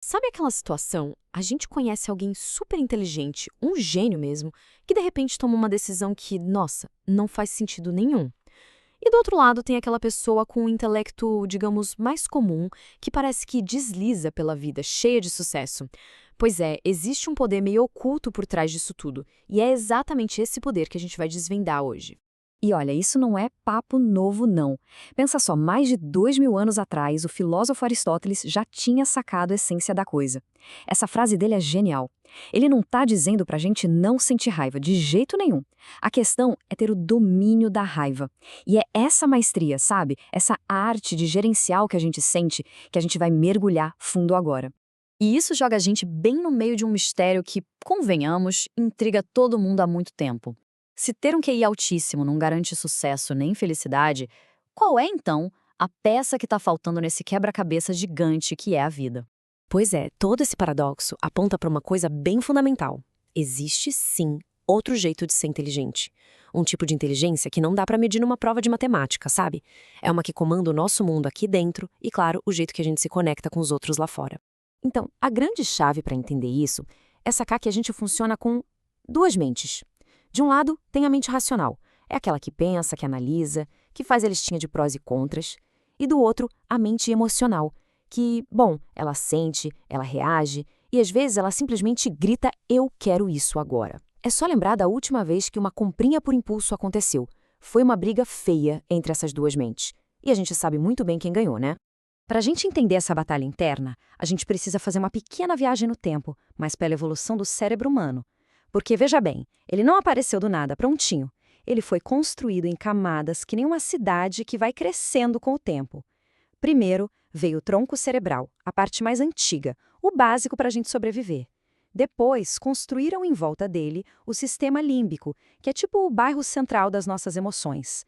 Sabe aquela situação? A gente conhece alguém super inteligente, um gênio mesmo, que de repente toma uma decisão que, nossa, não faz sentido nenhum. E do outro lado tem aquela pessoa com um intelecto, digamos, mais comum, que parece que desliza pela vida, cheia de sucesso. Pois é, existe um poder meio oculto por trás disso tudo, e é exatamente esse poder que a gente vai desvendar hoje. E olha, isso não é papo novo, não. Pensa só, mais de 2000 anos atrás, o filósofo Aristóteles já tinha sacado a essência da coisa. Essa frase dele é genial. Ele não está dizendo pra gente não sentir raiva, de jeito nenhum. A questão é ter o domínio da raiva. E é essa maestria, sabe? Essa arte de gerenciar o que a gente sente, que a gente vai mergulhar fundo agora. E isso joga a gente bem no meio de um mistério que, convenhamos, intriga todo mundo há muito tempo. Se ter um QI altíssimo não garante sucesso nem felicidade, qual é então a peça que está faltando nesse quebra-cabeça gigante que é a vida? Pois é, todo esse paradoxo aponta para uma coisa bem fundamental. Existe, sim, outro jeito de ser inteligente. Um tipo de inteligência que não dá para medir numa prova de matemática, sabe? É uma que comanda o nosso mundo aqui dentro e, claro, o jeito que a gente se conecta com os outros lá fora. Então, a grande chave para entender isso é sacar que a gente funciona com duas mentes. De um lado, tem a mente racional. É aquela que pensa, que analisa, que faz a listinha de prós e contras. E do outro, a mente emocional, que, bom, ela sente, ela reage e às vezes ela simplesmente grita: "Eu quero isso agora". É só lembrar da última vez que uma comprinha por impulso aconteceu. Foi uma briga feia entre essas duas mentes. E a gente sabe muito bem quem ganhou, né? Para a gente entender essa batalha interna, a gente precisa fazer uma pequena viagem no tempo, mas pela evolução do cérebro humano. Porque, veja bem, ele não apareceu do nada, prontinho. Ele foi construído em camadas que nem uma cidade que vai crescendo com o tempo. Primeiro, veio o tronco cerebral, a parte mais antiga, o básico para a gente sobreviver. Depois, construíram em volta dele o sistema límbico, que é tipo o bairro central das nossas emoções.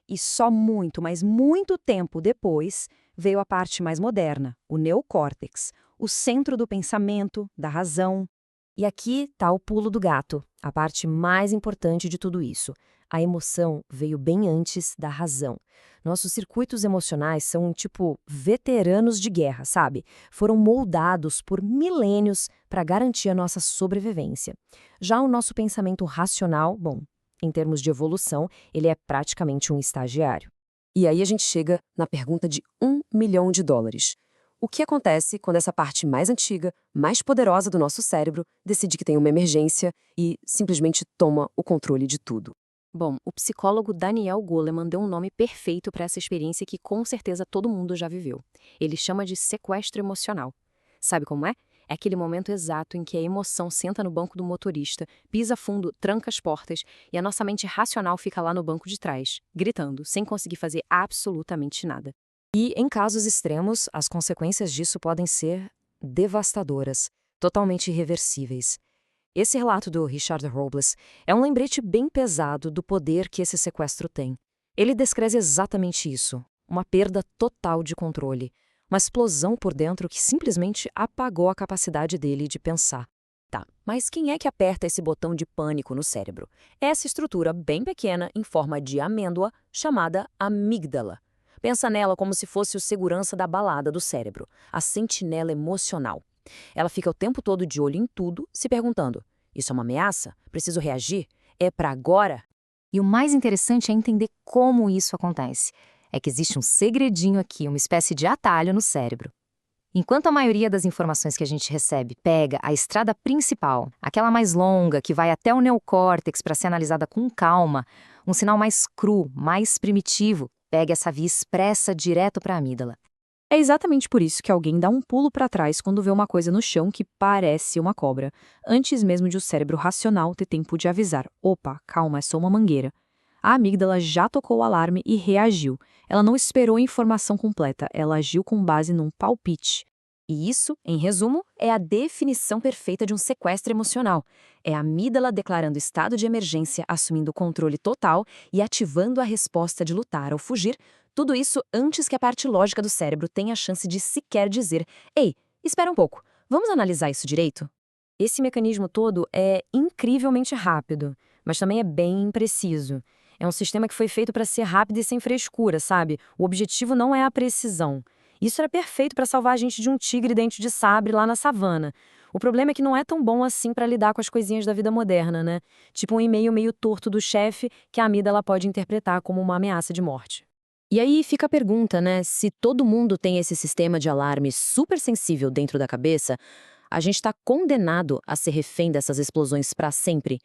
E só muito, mas muito tempo depois, veio a parte mais moderna, o neocórtex, o centro do pensamento, da razão. E aqui está o pulo do gato, a parte mais importante de tudo isso. A emoção veio bem antes da razão. Nossos circuitos emocionais são tipo veteranos de guerra, sabe? Foram moldados por milênios para garantir a nossa sobrevivência. Já o nosso pensamento racional, bom, em termos de evolução, ele é praticamente um estagiário. E aí a gente chega na pergunta de US$ 1 milhão. O que acontece quando essa parte mais antiga, mais poderosa do nosso cérebro decide que tem uma emergência e simplesmente toma o controle de tudo? Bom, o psicólogo Daniel Goleman deu um nome perfeito para essa experiência que com certeza todo mundo já viveu. Ele chama de sequestro emocional. Sabe como é? É aquele momento exato em que a emoção senta no banco do motorista, pisa fundo, tranca as portas e a nossa mente racional fica lá no banco de trás, gritando, sem conseguir fazer absolutamente nada. E, em casos extremos, as consequências disso podem ser devastadoras, totalmente irreversíveis. Esse relato do Richard Robles é um lembrete bem pesado do poder que esse sequestro tem. Ele descreve exatamente isso, uma perda total de controle, uma explosão por dentro que simplesmente apagou a capacidade dele de pensar. Tá, mas quem é que aperta esse botão de pânico no cérebro? Essa estrutura bem pequena em forma de amêndoa chamada amígdala. Pensa nela como se fosse o segurança da balada do cérebro, a sentinela emocional. Ela fica o tempo todo de olho em tudo, se perguntando: isso é uma ameaça? Preciso reagir? É para agora? E o mais interessante é entender como isso acontece. É que existe um segredinho aqui, uma espécie de atalho no cérebro. Enquanto a maioria das informações que a gente recebe pega a estrada principal, aquela mais longa que vai até o neocórtex para ser analisada com calma, um sinal mais cru, mais primitivo, pega essa via expressa direto para a amígdala. É exatamente por isso que alguém dá um pulo para trás quando vê uma coisa no chão que parece uma cobra, antes mesmo de o cérebro racional ter tempo de avisar: opa, calma, é só uma mangueira. A amígdala já tocou o alarme e reagiu. Ela não esperou a informação completa, ela agiu com base num palpite. E isso, em resumo, é a definição perfeita de um sequestro emocional. É a amígdala declarando estado de emergência, assumindo o controle total e ativando a resposta de lutar ou fugir, tudo isso antes que a parte lógica do cérebro tenha a chance de sequer dizer: ei, espera um pouco, vamos analisar isso direito? Esse mecanismo todo é incrivelmente rápido, mas também é bem impreciso. É um sistema que foi feito para ser rápido e sem frescura, sabe? O objetivo não é a precisão. Isso era perfeito para salvar a gente de um tigre dente de sabre lá na savana. O problema é que não é tão bom assim para lidar com as coisinhas da vida moderna, né? Tipo um e-mail meio torto do chefe que a amígdala pode interpretar como uma ameaça de morte. E aí fica a pergunta, né? Se todo mundo tem esse sistema de alarme super sensível dentro da cabeça, a gente está condenado a ser refém dessas explosões para sempre?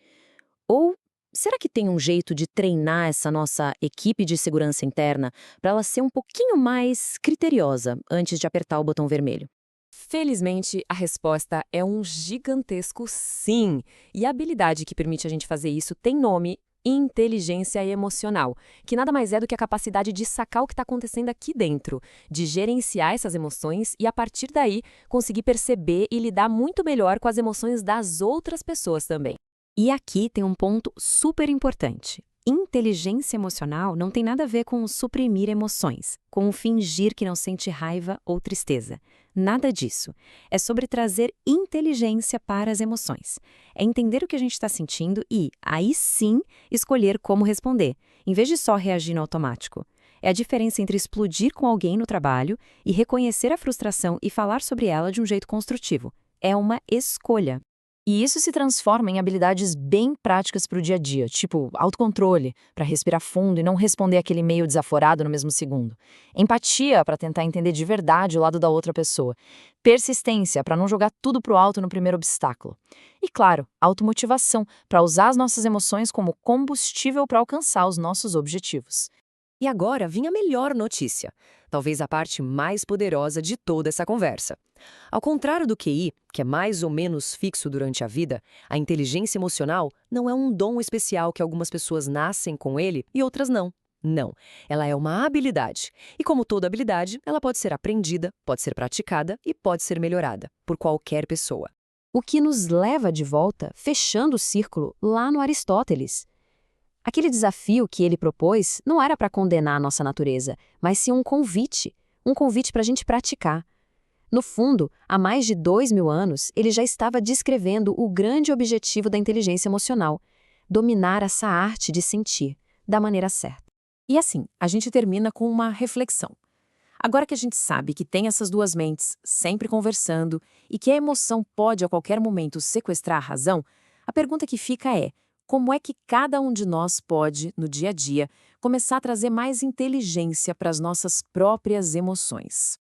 Ou será que tem um jeito de treinar essa nossa equipe de segurança interna para ela ser um pouquinho mais criteriosa antes de apertar o botão vermelho? Felizmente, a resposta é um gigantesco sim. E a habilidade que permite a gente fazer isso tem nome: inteligência emocional, que nada mais é do que a capacidade de sacar o que está acontecendo aqui dentro, de gerenciar essas emoções e, a partir daí, conseguir perceber e lidar muito melhor com as emoções das outras pessoas também. E aqui tem um ponto super importante. Inteligência emocional não tem nada a ver com suprimir emoções, com fingir que não sente raiva ou tristeza. Nada disso. É sobre trazer inteligência para as emoções. É entender o que a gente está sentindo e, aí sim, escolher como responder, em vez de só reagir no automático. É a diferença entre explodir com alguém no trabalho e reconhecer a frustração e falar sobre ela de um jeito construtivo. É uma escolha. E isso se transforma em habilidades bem práticas para o dia a dia, tipo autocontrole, para respirar fundo e não responder aquele e-mail desaforado no mesmo segundo. Empatia, para tentar entender de verdade o lado da outra pessoa. Persistência, para não jogar tudo pro alto no primeiro obstáculo. E, claro, automotivação, para usar as nossas emoções como combustível para alcançar os nossos objetivos. E agora vinha a melhor notícia, talvez a parte mais poderosa de toda essa conversa. Ao contrário do QI, que é mais ou menos fixo durante a vida, a inteligência emocional não é um dom especial que algumas pessoas nascem com ele e outras não. Não, ela é uma habilidade. E como toda habilidade, ela pode ser aprendida, pode ser praticada e pode ser melhorada por qualquer pessoa. O que nos leva de volta, fechando o círculo, lá no Aristóteles. Aquele desafio que ele propôs não era para condenar a nossa natureza, mas sim um convite para a gente praticar. No fundo, há mais de 2000 anos, ele já estava descrevendo o grande objetivo da inteligência emocional: dominar essa arte de sentir, da maneira certa. E assim, a gente termina com uma reflexão. Agora que a gente sabe que tem essas duas mentes sempre conversando e que a emoção pode a qualquer momento sequestrar a razão, a pergunta que fica é: como é que cada um de nós pode, no dia a dia, começar a trazer mais inteligência para as nossas próprias emoções?